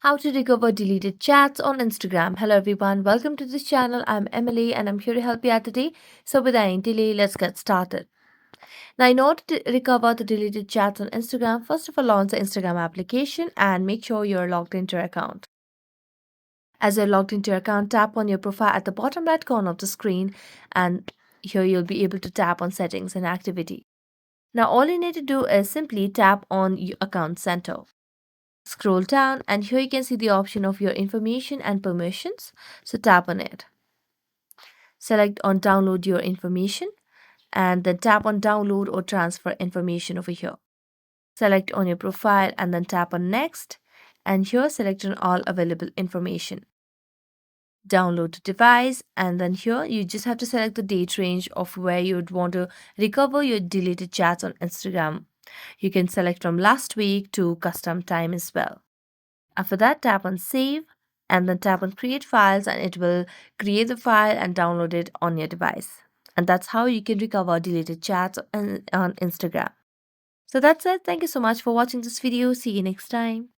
How to recover deleted chats on Instagram. Hello everyone, welcome to this channel. I'm Emily and I'm here to help you out today. So without any delay, let's get started. Now, in order to recover the deleted chats on Instagram, first of all, launch the Instagram application and make sure you're logged into your account. As you're logged into your account, tap on your profile at the bottom right corner of the screen, and here you'll be able to tap on settings and activity. Now, all you need to do is simply tap on your account center. Scroll down and here you can see the option of your information and permissions. So tap on it. Select on download your information and then tap on download or transfer information over here. Select on your profile and then tap on next and here select on all available information. Download the device and then here you just have to select the date range of where you would want to recover your deleted chats on Instagram. You can select from last week to custom time as well. After that, tap on save and then tap on create files and it will create the file and download it on your device. And that's how you can recover deleted chats on Instagram. So that's it. Thank you so much for watching this video. See you next time.